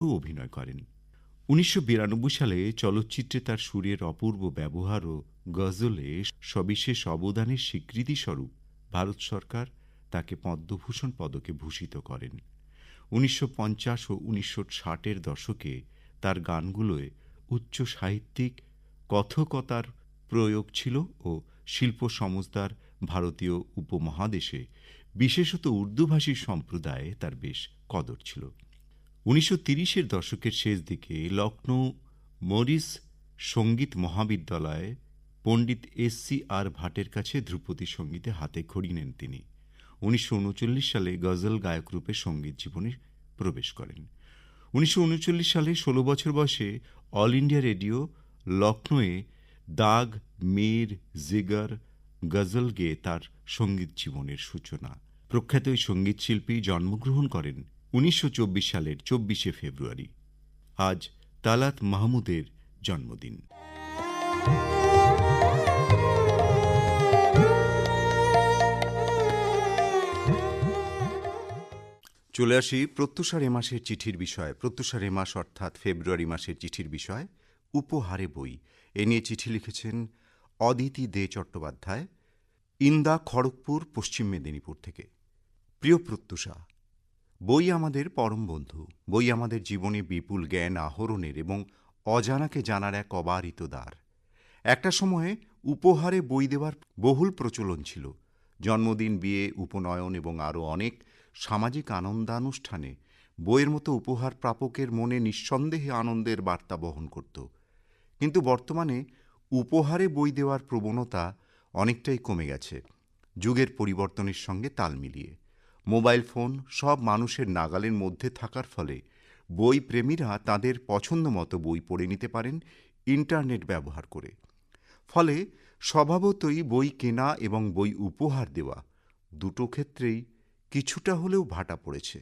অভিনয় করেন। ১৯৯২ সালে চলচ্চিত্রে তার সুরের অপূর্ব ব্যবহার ও গজলে সবিশেষ অবদানের স্বীকৃতিস্বরূপ ভারত সরকার তাকে পদ্মভূষণ পদকে ভূষিত করেন। ১৯৫০ ও ১৯৬০-এর দশকে তার গানগুলোয় উচ্চ সাহিত্যিক কথকতার প্রয়োগ ছিল ও শিল্প সমজদার ভারতীয় উপমহাদেশে, বিশেষত উর্দুভাষী সম্প্রদায়ে তার বেশ কদর ছিল। ১৯৩০-এর দশকের শেষ দিকে লখনৌ মরিস সঙ্গীত মহাবিদ্যালয়ে পণ্ডিত এস.সি. আর ভাটের কাছে ধ্রুপদী সঙ্গীতে হাতে খড়ি নেন তিনি। ১৯৩৯ সালে গজল গায়ক রূপে সঙ্গীত জীবনে প্রবেশ করেন। ১৯৩৯ সালে ১৬ বছর বয়সে অল ইন্ডিয়া রেডিও লখনৌয়ে দাগ, মীর, জিগর, গজল গেয়ে তার সঙ্গীত জীবনের সূচনা। প্রখ্যাত এই সঙ্গীতশিল্পী জন্মগ্রহণ করেন ১৯২৪ সালের ২৪শে ফেব্রুয়ারি। আজ তালাত মাহমুদের জন্মদিন। চলে আসি প্রত্যুষার এ মাসের চিঠির বিষয়। প্রত্যুষার এ মাস অর্থাৎ ফেব্রুয়ারি মাসের চিঠির বিষয় উপহারে বই। এ নিয়ে চিঠি লিখেছেন অদিতি দে চট্টোপাধ্যায়, ইন্দা, খড়গপুর, পশ্চিম মেদিনীপুর থেকে। প্রিয় প্রত্যুষা, বই আমাদের পরম বন্ধু। বই আমাদের জীবনে বিপুল জ্ঞান আহরণের এবং অজানাকে জানার এক অবারিত দ্বার। একটা সময়ে উপহারে বই দেওয়ার বহুল প্রচলন ছিল। জন্মদিন, বিয়ে, উপনয়ন এবং আরও অনেক সামাজিক আনন্দানুষ্ঠানে বইয়ের মতো উপহার প্রাপকের মনে নিঃসন্দেহে আনন্দের বার্তা বহন করত। কিন্তু বর্তমানে উপহারে বই দেওয়ার প্রবণতা অনেকটাই কমে গেছে, যুগের পরিবর্তনের সঙ্গে তাল মিলিয়ে। মোবাইল ফোন সব মানুষের নাগালের মধ্যে থাকার ফলে বই প্রেমীরা তাদের পছন্দ মতো বই পড়ে নিতে পারেন ইন্টারনেট ব্যবহার করে। ফলে স্বভাবতই বই কেনা এবং বই উপহার দেওয়া দুটো ক্ষেত্রেই কিছুটা হলেও ভাটা পড়েছে।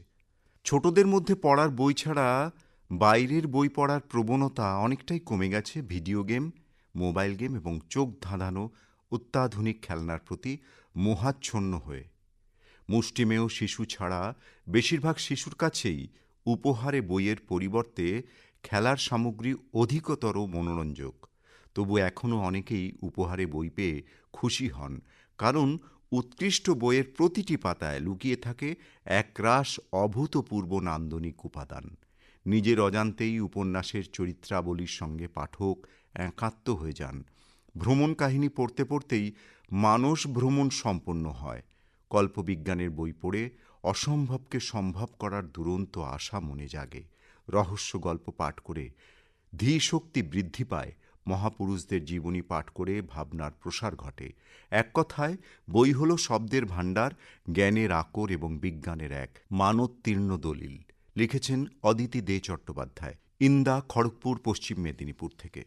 ছোটদের মধ্যে পড়ার বই ছাড়া বাইরের বই পড়ার প্রবণতা অনেকটাই কমে গেছে ভিডিও গেম, মোবাইল গেম এবং চোখ ধাঁধানো অত্যাধুনিক খেলনার প্রতি মোহাচ্ছন্ন হয়ে। মুষ্টিমেয় শিশু ছাড়া বেশিরভাগ শিশুর কাছেই উপহারে বইয়ের পরিবর্তে খেলার সামগ্রী অধিকতর মনোরঞ্জক। তবু এখনও অনেকেই উপহারে বই পেয়ে খুশি হন, কারণ উৎকৃষ্ট বইয়ের প্রতিটি পাতায় লুকিয়ে থাকে একরাশ অভূতপূর্ব নান্দনিক উপাদান। নিজের অজান্তেই উপন্যাসের চরিত্রাবলীর সঙ্গে পাঠক একাত্ম হয়ে যান। ভ্রমণ কাহিনী পড়তে পড়তেই মানস ভ্রমণ সম্পন্ন হয়। কল্পবিজ্ঞানের বই পড়ে অসম্ভবকে সম্ভব করার দুরন্ত আশা মনে জাগে। রহস্য গল্প পাঠ করে ধীশক্তি বৃদ্ধি পায়। মহাপুরুষদের জীবনী পাঠ করে ভাবনার প্রসার ঘটে। এক কথায় বই হল শব্দের ভাণ্ডার, জ্ঞানের আকর এবং বিজ্ঞানের এক মানোত্তীর্ণ দলিল। লিখেছেন অদিতি দে চট্টোপাধ্যায়, ইন্দা, খড়গপুর, পশ্চিম মেদিনীপুর থেকে।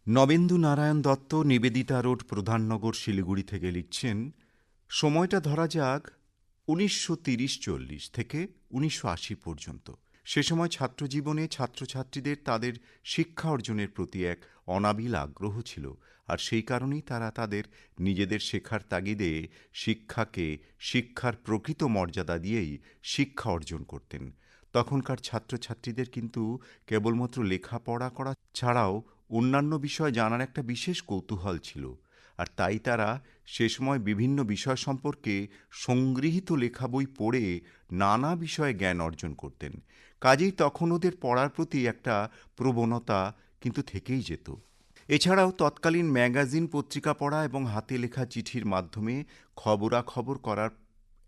নবেন্দু নারায়ণ দত্ত, নিবেদিতা রোড, প্রধাননগর, শিলিগুড়ি থেকে লিখছেন, সময়টা ধরা যাক ১৯৩০-৪০ থেকে ১৯৮০ পর্যন্ত। সে সময় ছাত্রজীবনে ছাত্রছাত্রীদের তাদের শিক্ষা অর্জনের প্রতি এক অনাবিল আগ্রহ ছিল, আর সেই কারণেই তারা তাদের নিজেদের শেখার তাগিদে শিক্ষাকে শিক্ষার প্রকৃত মর্যাদা দিয়েই শিক্ষা অর্জন করতেন। তখনকার ছাত্রছাত্রীদের কিন্তু কেবলমাত্র লেখাপড়া করা ছাড়াও অন্যান্য বিষয় জানার একটা বিশেষ কৌতূহল ছিল, আর তাই তারা সে সময় বিভিন্ন বিষয় সম্পর্কে সংগৃহীত লেখা বই পড়ে নানা বিষয়ে জ্ঞান অর্জন করতেন। কাজেই তখন ওদের পড়ার প্রতি একটা প্রবণতা কিন্তু থেকেই যেত। এছাড়াও তৎকালীন ম্যাগাজিন, পত্রিকা পড়া এবং হাতে লেখা চিঠির মাধ্যমে খবরাখবর করার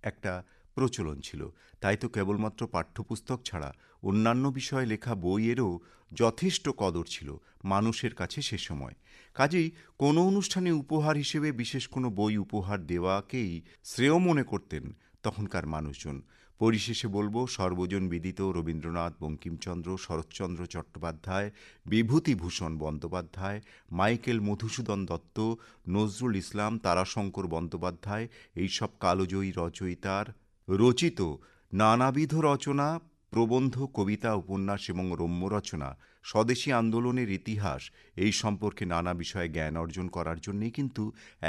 একটা প্রচলন ছিল। তাই তো কেবলমাত্র পাঠ্যপুস্তক ছাড়া অন্যান্য বিষয়ে লেখা বইয়েরও যথেষ্ট কদর ছিল মানুষের কাছে সে সময়। কাজেই কোনো অনুষ্ঠানে উপহার হিসেবে বিশেষ কোনো বই উপহার দেওয়াকেই শ্রেয় মনে করতেন তখনকার মানুষজন। পরিশেষে বলবো, সর্বজন বিদিত রবীন্দ্রনাথ, বঙ্কিমচন্দ্র, শরৎচন্দ্র চট্টোপাধ্যায়, বিভূতিভূষণ বন্দ্যোপাধ্যায়, মাইকেল মধুসূদন দত্ত, নজরুল ইসলাম, তারাশঙ্কর বন্দ্যোপাধ্যায় এইসব কালজয়ী রচয়িতার রচিত নানাবিধ রচনা, প্রবন্ধ, কবিতা, উপন্যাস এবং রম্য রচনা, স্বদেশী আন্দোলনের ইতিহাস, এই সম্পর্কে নানা বিষয়ে জ্ঞান অর্জন করার জন্যেই কিন্তু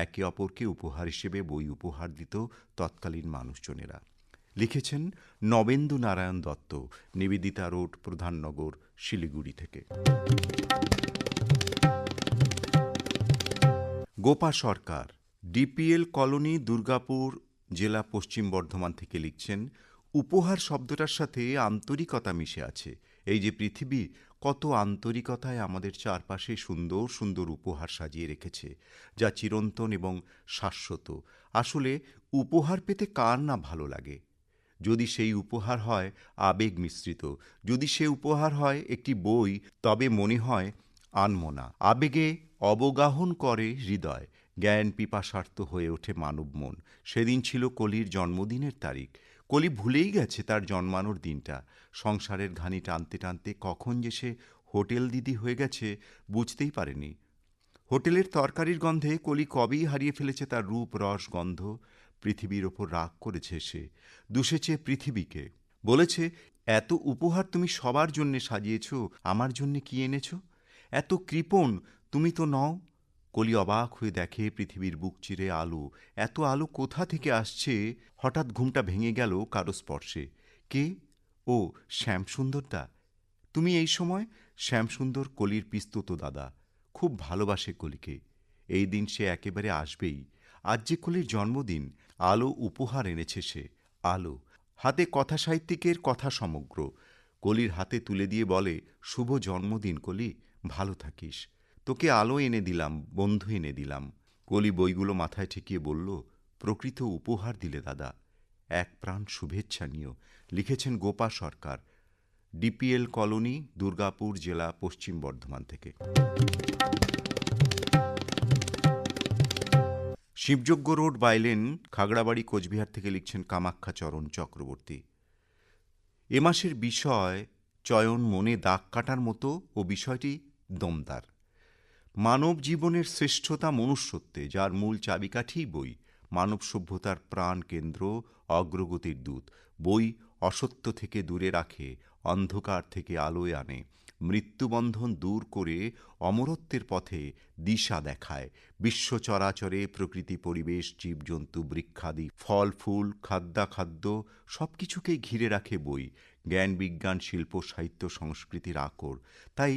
একে অপরকে উপহার হিসেবে বই উপহার দিত তৎকালীন মানুষজনেরা। লিখেছেন নবেন্দু নারায়ণ দত্ত, নিবেদিতা রোড, প্রধাননগর, শিলিগুড়ি থেকে। গোপা সরকার, ডিপিএল কলোনি, দুর্গাপুর জেলা, পশ্চিম বর্ধমান থেকে লিখছেন, উপহার শব্দটার সাথে আন্তরিকতা মিশে আছে। এই যে পৃথিবী, কত আন্তরিকতায় আমাদের চারপাশে সুন্দর সুন্দর উপহার সাজিয়ে রেখেছে, যা চিরন্তন এবং শাশ্বত। আসলে উপহার পেতে কার না ভালো লাগে? যদি সেই উপহার হয় আবেগ মিশ্রিত, যদি সে উপহার হয় একটি বই, তবে মনে হয় আনমনা। আবেগে অবগাহন করে হৃদয়, জ্ঞান পিপাসার্ত হয়ে ওঠে মানব মন। সেদিন ছিল কলির জন্মদিনের তারিখ। কলি ভুলেই গেছে তার জন্মানোর দিনটা। সংসারের ঘানি টানতে টানতে কখন যে সে হোটেল দিদি হয়ে গেছে বুঝতেই পারেনি। হোটেলের তরকারির গন্ধে কলি কবেই হারিয়ে ফেলেছে তার রূপ, রস, গন্ধ। পৃথিবীর ওপর রাগ করেছে সে, দুষেছে পৃথিবীকে, বলেছে, এত উপহার তুমি সবার জন্যে সাজিয়েছ, আমার জন্যে কি এনেছ? এত কৃপণ তুমি তো নও। কলি অবাক হয়ে দেখে পৃথিবীর বুক চিরে আলো। এত আলো কোথা থেকে আসছে? হঠাৎ ঘুমটা ভেঙে গেল কারো স্পর্শে। কে? ও, শ্যামসুন্দরদা। তুমি এই সময়? শ্যামসুন্দর কলির পিস্তুত দাদা, খুব ভালোবাসে কলিকে। এই দিন সে একেবারে আসবেই। আজ যে কলির জন্মদিন। আলো উপহার এনেছে সে, আলো। হাতে কথা সাহিত্যিকের কথা সমগ্র কলির হাতে তুলে দিয়ে বলে, শুভ জন্মদিন কলি, ভালো থাকিস। তোকে আলো এনে দিলাম, বন্ধু এনে দিলাম। কলি বইগুলো মাথায় ঠেকিয়ে বলল, প্রকৃত উপহার দিলে দাদা, এক প্রাণ শুভেচ্ছা নিও। লিখেছেন গোপা সরকার, ডিপিএল কলোনি, দুর্গাপুর জেলা, পশ্চিম বর্ধমান থেকে। শিবযজ্ঞ রোড, বাইলেন, খাগড়াবাড়ি, কোচবিহার থেকে লিখছেন কামাখ্যা চরণ চক্রবর্তী। এ মাসের বিষয় চয়ন মনে দাগ কাটার মতো ও বিষয়টি দমদার। মানব জীবনের শ্রেষ্ঠতা মনুষ্যত্বে, যার মূল চাবিকাঠি বই। মানব সভ্যতার প্রাণ কেন্দ্র, অগ্রগতির দূত। বই অসত্য থেকে দূরে রাখে, অন্ধকার থেকে আলোয় আনে, মৃত্যুবন্ধন দূর করে অমরত্বের পথে দিশা দেখায়। বিশ্ব চরাচরে প্রকৃতি, পরিবেশ, জীবজন্তু, বৃক্ষাদি, ফল ফুল, খাদ্যাখাদ্য সব কিছুকেই ঘিরে রাখে বই। জ্ঞান, বিজ্ঞান, শিল্প, সাহিত্য, সংস্কৃতির আকর। তাই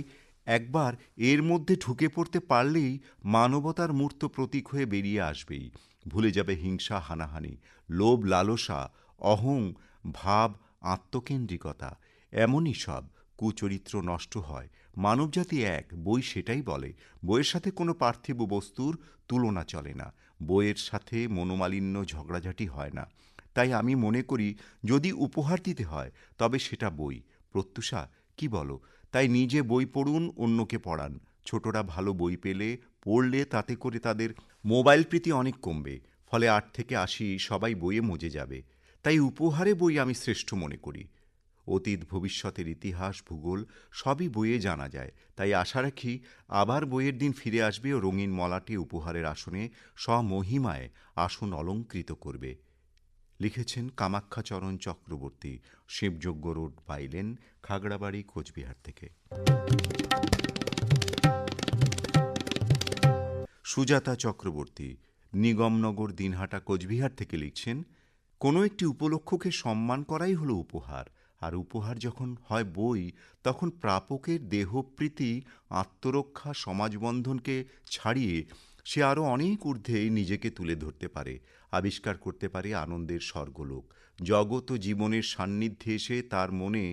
একবার এর মধ্যে ঢুকে পড়তে পারলেই মানবতার মূর্ত প্রতীক হয়ে বেরিয়ে আসবেই। ভুলে যাবে হিংসা, হানাহানি, লোভ, লালসা, অহং ভাব, আত্মকেন্দ্রিকতা। এমনই সব কুচরিত্র নষ্ট হয়। মানবজাতি এক, বই সেটাই বলে। বইয়ের সাথে কোনো পার্থিব বস্তুর তুলনা চলে না। বইয়ের সাথে মনোমালিন্য, ঝগড়াঝাটি হয় না। তাই আমি মনে করি, যদি উপহার দিতে হয় তবে সেটা বই। প্রত্যুষা, কি বলো? তাই নিজে বই পড়ুন, অন্যকে পড়ান। ছোটরা ভালো বই পেলে, পড়লে তাতে করে তাদের মোবাইল প্রীতি অনেক কমবে। ফলে ৮ থেকে ৮০ সবাই বইয়ে মজে যাবে। তাই উপহারে বই আমি শ্রেষ্ঠ মনে করি। অতীত ভবিষ্যতের ইতিহাস, ভূগোল সবই বইয়ে জানা যায়। তাই আশা রাখি আবার বইয়ের দিন ফিরে আসবে ও রঙিন মলাটে উপহারের আসনে স্বমহিমায় আসন অলঙ্কৃত করবে। লিখেছেন কামাখ্যা চরণ চক্রবর্তী, শিবযজ্ঞ রোড, বাইলেন, খাগড়াবাড়ি, কোচবিহার থেকে। সুজাতা চক্রবর্তী, নিগমনগর, দিনহাটা, কোচবিহার থেকে লিখছেন, কোনো একটি উপলক্ষকে সম্মান করাই হলো উপহার। আর উপহার যখন হয় বই, তখন প্রাপকের দেহপ্রীতি, আত্মরক্ষা, সমাজবন্ধনকে ছাড়িয়ে সে আরও অনেক ঊর্ধ্বে নিজেকে তুলে ধরতে পারে, আবিষ্কার করতে পারে আনন্দের স্বর্গলোক। জগৎ ও জীবনের সান্নিধ্যে এসে তার মনে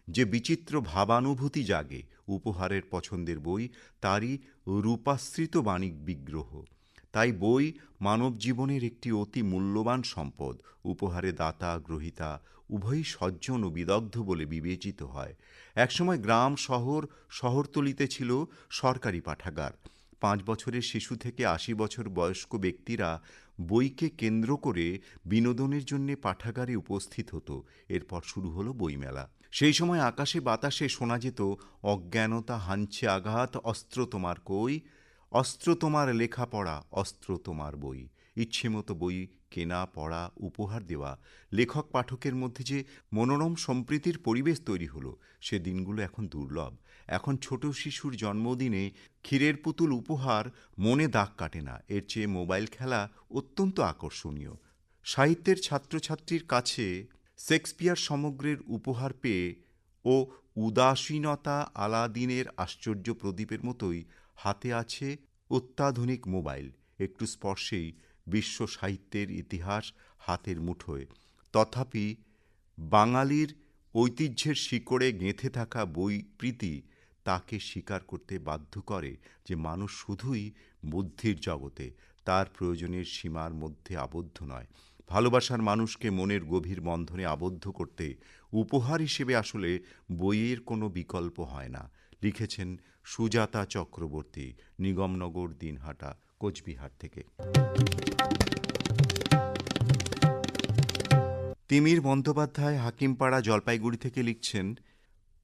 যে বিচিত্র ভাবানুভূতি জাগে, উপহারের পছন্দের বই তারই রূপাশ্রিত বাণিক বিগ্রহ। তাই বই মানব জীবনের একটি অতি মূল্যবান সম্পদ। উপহারে দাতা গ্রহীতা উভয়ই সজ্জন ও বিদগ্ধ বলে বিবেচিত হয়। একসময় গ্রাম শহর, শহরতলিতে ছিল সরকারি পাঠাগার। ৫ বছরের শিশু থেকে ৮০ বছর বয়স্ক ব্যক্তিরা বইকে কেন্দ্র করে বিনোদনের জন্য পাঠাগারে উপস্থিত হতো। এরপর শুরু হলো বইমেলা। সেই সময় আকাশে বাতাসে শোনা যেত, অজ্ঞানতা হানছে আঘাত, অস্ত্র তোমার কই, অস্ত্র তোমার লেখাপড়া, অস্ত্র তোমার বই। ইচ্ছে মতো বই কেনা, পড়া, উপহার দেওয়া। লেখক পাঠকের মধ্যে যে মনোরম সম্প্রীতির পরিবেশ তৈরি হলো, সে দিনগুলো এখন দুর্লভ। এখন ছোট শিশুর জন্মদিনে ক্ষীরের পুতুল উপহার মনে দাগ কাটে না। এর চেয়ে মোবাইল খেলা অত্যন্ত আকর্ষণীয়। সাহিত্যের ছাত্রছাত্রীর কাছে শেক্সপিয়ার সমগ্রের উপহার পেয়ে ও উদাসীনতা আলাদিনের আশ্চর্য প্রদীপের মতোই হাতে আছে অত্যাধুনিক মোবাইল। একটু স্পর্শেই বিশ্ব সাহিত্যের ইতিহাস হাতের মুঠোয়। তথাপি বাঙালির ঐতিহ্যের শিকড়ে গেঁথে থাকা বই প্রীতি তাকে স্বীকার করতে বাধ্য করে যে মানুষ শুধুই বুদ্ধির জগতে, তার প্রয়োজনের সীমার মধ্যে আবদ্ধ নয়। ভালোবাসার মানুষকে মনের গভীর বন্ধনে আবদ্ধ করতে উপহার হিসেবে আসলে বইয়ের কোনো বিকল্প হয় না। লিখেছেন সুজাতা চক্রবর্তী, নিগমনগর, দিনহাটা, কোচবিহার থেকে। তিমির বন্দ্যোপাধ্যায় হাকিমপাড়া, জলপাইগুড়ি থেকে লিখছেন,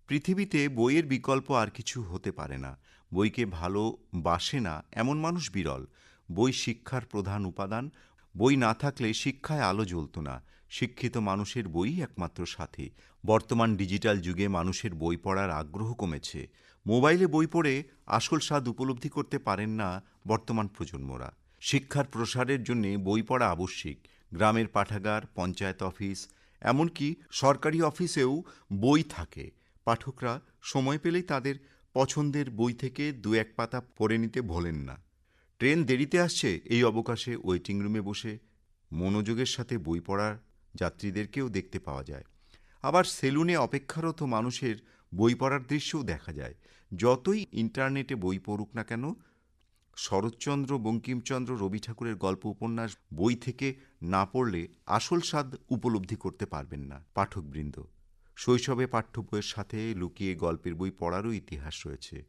পৃথিবীতে বইয়ের বিকল্প আর কিছু হতে পারে না। বইকে ভালোবাসে না এমন মানুষ বিরল। বই শিক্ষার প্রধান উপাদান। বই না থাকলে শিক্ষায় আলো জ্বলত না। শিক্ষিত মানুষের বই একমাত্র সাথী। বর্তমান ডিজিটাল যুগে মানুষের বই পড়ার আগ্রহ কমেছে। মোবাইলে বই পড়ে আসল স্বাদ উপলব্ধি করতে পারেন না বর্তমান প্রজন্মরা। শিক্ষার প্রসারের জন্য বই পড়া আবশ্যিক। গ্রামের পাঠাগার, পঞ্চায়েত অফিস, এমনকি সরকারি অফিসেও বই থাকে। পাঠকরা সময় পেলেই তাদের পছন্দের বই থেকে দু এক পাতা পড়ে নিতে ভোলেন না। ট্রেন দেরিতে আসছে, এই অবকাশে ওয়েটিং রুমে বসে মনোযোগের সাথে বই পড়ার যাত্রীদেরকেও দেখতে পাওয়া যায়। আবার সেলুনে অপেক্ষারত মানুষের বই পড়ার দৃশ্যও দেখা যায়। যতই ইন্টারনেটে বই পড়ুক না কেন, শরৎচন্দ্র, বঙ্কিমচন্দ্র, রবি ঠাকুরের গল্প উপন্যাস বই থেকে না পড়লে আসল স্বাদ উপলব্ধি করতে পারবেন না পাঠকবৃন্দ। শৈশবে পাঠ্য বইয়ের সাথে লুকিয়ে গল্পের বই পড়ারও ইতিহাস রয়েছে।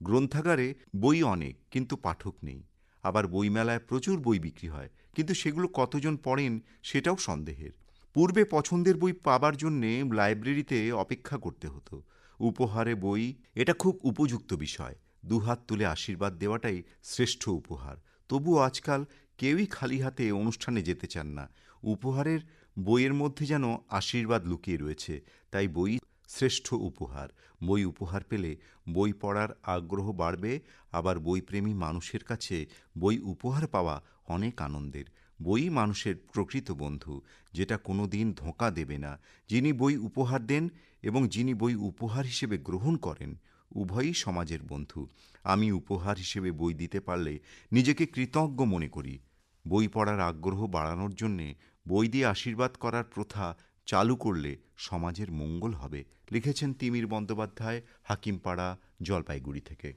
গ্রন্থাগারে বই অনেক, কিন্তু পাঠক নেই। আবার বইমেলায় প্রচুর বই বিক্রি হয়, কিন্তু সেগুলো কতজন পড়েন সেটাও সন্দেহের। পূর্বে পছন্দের বই পাবার জন্যে লাইব্রেরিতে অপেক্ষা করতে হতো। উপহারে বই, এটা খুব উপযুক্ত বিষয়। দুহাত তুলে আশীর্বাদ দেওয়াটাই শ্রেষ্ঠ উপহার। তবুও আজকাল কেউই খালি হাতে অনুষ্ঠানে যেতে চান না। উপহারের বইয়ের মধ্যে যেন আশীর্বাদ লুকিয়ে রয়েছে। তাই বই শ্রেষ্ঠ উপহার। বই উপহার পেলে বই পড়ার আগ্রহ বাড়বে। আবার বইপ্রেমী মানুষের কাছে বই উপহার পাওয়া অনেক আনন্দের। বই মানুষের প্রকৃত বন্ধু, যেটা কোনো দিন ধোঁকা দেবে না। যিনি বই উপহার দেন এবং যিনি বই উপহার হিসেবে গ্রহণ করেন, উভয়ই সমাজের বন্ধু। আমি উপহার হিসেবে বই দিতে পারলে নিজেকে কৃতজ্ঞ মনে করি। বই পড়ার আগ্রহ বাড়ানোর জন্যে বই দিয়ে আশীর্বাদ করার প্রথা চালু করলে সমাজের মঙ্গল হবে। লিখেছেন তিমির বন্দ্যোপাধ্যায়, হাকিমপাড়া, জলপাইগুড়ি থেকে।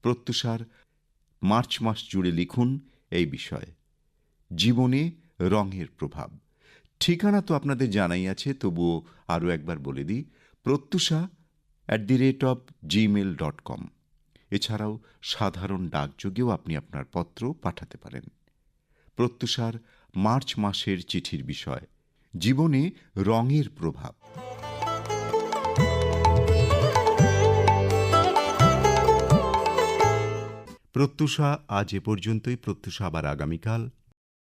প্রত্যুষার মার্চ মাস জুড়ে লিখুন এই বিষয়ে, জীবনে রঙের প্রভাব। ঠিকানা তো আপনাদের জানাই আছে, তবুও আরও একবার বলে দিই, protyusha@gmail.com। এছাড়াও সাধারণ ডাকযোগেও আপনি আপনার পত্র পাঠাতে পারেন। প্রত্যুষার মার্চ মাসের চিঠির বিষয়, জীবনে রঙের প্রভাব। প্রত্যুষা আজ এ পর্যন্তই। প্রত্যুষা আবার আগামীকাল